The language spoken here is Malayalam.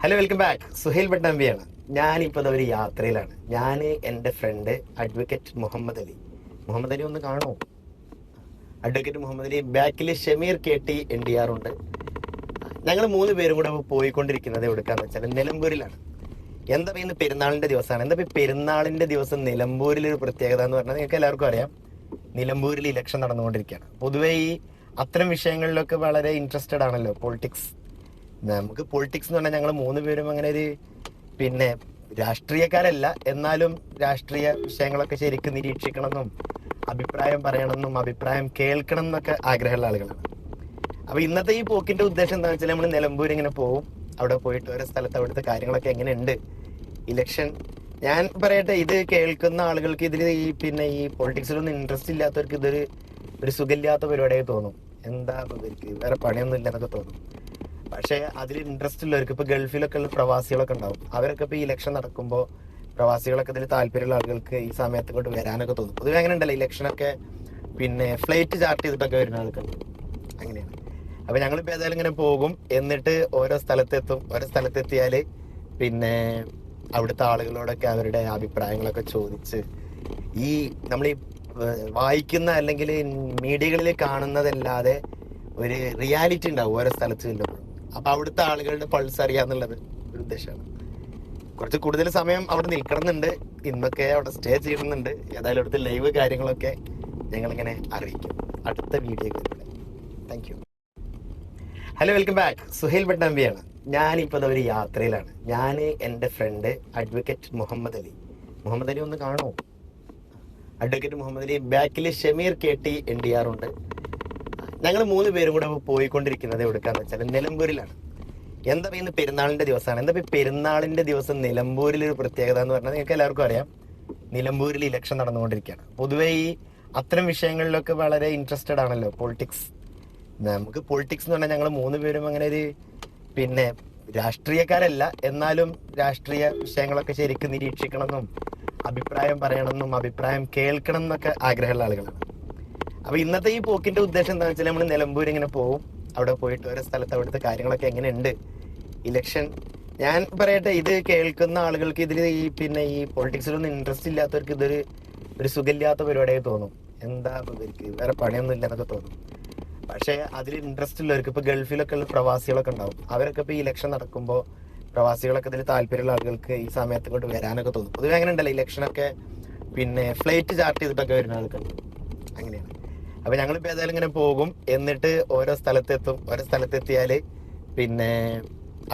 Hello, welcome back. സുഹൈൽ പട്ടാമ്പിയാണ്. ഞാനിപ്പോൾ ഒരു യാത്രയിലാണ്. ഞാൻ എൻ്റെ ഫ്രണ്ട് അഡ്വക്കേറ്റ് മുഹമ്മദ് അലി. മുഹമ്മദ് അലി ഒന്ന് കാണുമോ? അഡ്വക്കേറ്റ് മുഹമ്മദ് അലി, ബാക്കിൽ ഷമീർ KT NDR ഉണ്ട്. ഞങ്ങൾ മൂന്ന് പേരും കൂടെ പോയിക്കൊണ്ടിരിക്കുന്നത് എവിടേക്കാന്ന് വെച്ചാൽ നിലമ്പൂരിലാണ്. എന്താ ഇന്ന് പെരുന്നാളിൻ്റെ ദിവസമാണ്. എന്താ പെരുന്നാളിൻ്റെ ദിവസം നിലമ്പൂരിൽ ഒരു പ്രത്യേകത എന്ന് പറഞ്ഞാൽ നിങ്ങൾക്ക് എല്ലാവർക്കും അറിയാം, നിലമ്പൂരിൽ ഇലക്ഷൻ നടന്നുകൊണ്ടിരിക്കുകയാണ്. പൊതുവേ ഈ അത്തരം വിഷയങ്ങളിലൊക്കെ വളരെ ഇൻട്രസ്റ്റഡ് ആണല്ലോ പൊളിറ്റിക്സ്. നമുക്ക് പൊളിറ്റിക്സ് എന്ന് പറഞ്ഞാൽ ഞങ്ങൾ മൂന്ന് പേരും അങ്ങനെ ഒരു രാഷ്ട്രീയക്കാരല്ല, എന്നാലും രാഷ്ട്രീയ വിഷയങ്ങളൊക്കെ ശരിക്കും നിരീക്ഷിക്കണമെന്നും അഭിപ്രായം പറയണമെന്നും അഭിപ്രായം കേൾക്കണം എന്നൊക്കെ ആഗ്രഹമുള്ള ആളുകളാണ്. അപ്പൊ ഇന്നത്തെ ഈ പോക്കിന്റെ ഉദ്ദേശം എന്താണെന്ന് വെച്ചാൽ നമ്മൾ നിലമ്പൂർ ഇങ്ങനെ പോകും. അവിടെ പോയിട്ട് ഓരോ സ്ഥലത്ത് അവിടുത്തെ കാര്യങ്ങളൊക്കെ എങ്ങനെയുണ്ട്, ഇലക്ഷൻ. ഞാൻ പറയട്ടെ, ഇത് കേൾക്കുന്ന ആളുകൾക്ക് ഇതിൽ ഈ പൊളിറ്റിക്സിലൊന്നും ഇൻട്രസ്റ്റ് ഇല്ലാത്തവർക്ക് ഒരു സുഖമില്ലാത്ത പരിപാടിയായി തോന്നും. എന്താ ഇവർക്ക് വേറെ പണിയൊന്നും ഇല്ല എന്നൊക്കെ തോന്നും. പക്ഷെ അതിൽ ഇൻട്രസ്റ്റ് ഉള്ളവർക്ക്, ഇപ്പൊ ഗൾഫിലൊക്കെ ഉള്ള പ്രവാസികളൊക്കെ ഉണ്ടാവും, അവരൊക്കെ ഇപ്പൊ ഈ ഇലക്ഷൻ നടക്കുമ്പോൾ പ്രവാസികളൊക്കെ ഇതിൽ താല്പര്യമുള്ള ആളുകൾക്ക് ഈ സമയത്ത് കൊണ്ട് വരാനൊക്കെ തോന്നും. പൊതുവെ അങ്ങനെ ഉണ്ടല്ലോ, ഇലക്ഷനൊക്കെ ഫ്ലൈറ്റ് ചാർട്ട് ചെയ്തിട്ടൊക്കെ വരുന്ന ആൾക്കാരുണ്ട്. അങ്ങനെയാണ്. അപ്പൊ ഞങ്ങളിപ്പോ ഏതായാലും ഇങ്ങനെ പോകും. എന്നിട്ട് ഓരോ സ്ഥലത്തെത്തിയാല് അവിടുത്തെ ആളുകളോടൊക്കെ അവരുടെ അഭിപ്രായങ്ങളൊക്കെ ചോദിച്ച്, ഈ നമ്മൾ വായിക്കുന്ന അല്ലെങ്കിൽ മീഡിയകളിൽ കാണുന്നതല്ലാതെ ഒരു റിയാലിറ്റി ഉണ്ടാവും ഓരോ സ്ഥലത്ത് ചെല്ലുമ്പോൾ. അപ്പൊ അവിടുത്തെ ആളുകളുടെ പൾസ് അറിയാന്നുള്ളത് ഒരു ഉദ്ദേശമാണ്. കുറച്ച് കൂടുതൽ സമയം അവിടെ നിൽക്കണമെന്നുണ്ട്. ഇന്നൊക്കെ അവിടെ സ്റ്റേ ചെയ്യണമെന്നുണ്ട്. ഏതായാലും അവിടുത്തെ ലൈവ് കാര്യങ്ങളൊക്കെ ഞങ്ങളിങ്ങനെ അറിയിക്കും അടുത്ത വീഡിയോകളിലൂടെ. Thank you. Hello, welcome back. Suhail പട്ടാമ്പിയാണ്. ഞാനിപ്പോൾ ഒരു യാത്രയിലാണ്. ഞാൻ എൻ്റെ ഫ്രണ്ട് അഡ്വക്കേറ്റ് മുഹമ്മദ് അലി. മുഹമ്മദ് അലി ഒന്ന് കാണുമോ? അഡ്വക്കേറ്റ് മുഹമ്മദ് അലി, ബാക്കിൽ ഷമീർ KT NDR ഉണ്ട്. ഞങ്ങൾ മൂന്ന് പേരും കൂടെ പോയിക്കൊണ്ടിരിക്കുന്നത് എവിടേക്കാന്ന് വെച്ചാൽ നിലമ്പൂരിലാണ്. എന്താ ഇന്ന് പെരുന്നാളിന്റെ ദിവസമാണ്. എന്താ പെരുന്നാളിന്റെ ദിവസം നിലമ്പൂരിൽ ഒരു പ്രത്യേകത എന്ന് പറഞ്ഞാൽ നിങ്ങൾക്ക് എല്ലാവർക്കും അറിയാം, നിലമ്പൂരിൽ ഇലക്ഷൻ നടന്നുകൊണ്ടിരിക്കുകയാണ്. പൊതുവേ ഈ അത്തരം വിഷയങ്ങളിലൊക്കെ വളരെ ഇൻട്രസ്റ്റഡ് ആണല്ലോ പൊളിറ്റിക്സ്. നമുക്ക് പൊളിറ്റിക്സ് എന്ന് പറഞ്ഞാൽ ഞങ്ങൾ മൂന്ന് പേരും അങ്ങനെ ഒരു രാഷ്ട്രീയക്കാരല്ല, എന്നാലും രാഷ്ട്രീയ വിഷയങ്ങളൊക്കെ ശരിക്കും നിരീക്ഷിക്കണമെന്നും അഭിപ്രായം പറയണമെന്നും അഭിപ്രായം കേൾക്കണം എന്നൊക്കെ ആഗ്രഹമുള്ള ആളുകളാണ്. അപ്പൊ ഇന്നത്തെ ഈ പോക്കിന്റെ ഉദ്ദേശം എന്താണെന്ന് വെച്ചാൽ നമ്മൾ നിലമ്പൂർ ഇങ്ങനെ പോകും. അവിടെ പോയിട്ട് ഓരോ സ്ഥലത്ത് അവിടുത്തെ കാര്യങ്ങളൊക്കെ എങ്ങനെയുണ്ട്, ഇലക്ഷൻ. ഞാൻ പറയട്ടെ, ഇത് കേൾക്കുന്ന ആളുകൾക്ക് ഇതിൽ ഈ പൊളിറ്റിക്സിലൊന്നും ഇൻട്രസ്റ്റ് ഇല്ലാത്തവർക്ക് ഒരു സുഖമില്ലാത്ത പരിപാടിയായി തോന്നും. എന്താ ഇവർക്ക് വേറെ പണിയൊന്നും ഇല്ല എന്നൊക്കെ തോന്നും. പക്ഷെ അതിൽ ഇൻട്രസ്റ്റ് ഉള്ളവർക്ക്, ഇപ്പൊ ഗൾഫിലൊക്കെ ഉള്ള പ്രവാസികളൊക്കെ ഉണ്ടാവും, അവരൊക്കെ ഇപ്പൊ ഈ ഇലക്ഷൻ നടക്കുമ്പോൾ പ്രവാസികളൊക്കെ ഇതിൽ താല്പര്യമുള്ള ആളുകൾക്ക് ഈ സമയത്ത് കൊണ്ട് വരാനൊക്കെ തോന്നും. പൊതുവെ അങ്ങനെ ഉണ്ടല്ലോ, ഇലക്ഷനൊക്കെ ഫ്ലൈറ്റ് ചാർട്ട് ചെയ്തിട്ടൊക്കെ വരുന്ന ആൾക്കാരുണ്ട്. അങ്ങനെയാണ്. അപ്പൊ ഞങ്ങളിപ്പോ ഏതായാലും ഇങ്ങനെ പോകും. എന്നിട്ട് ഓരോ സ്ഥലത്തെത്തിയാല്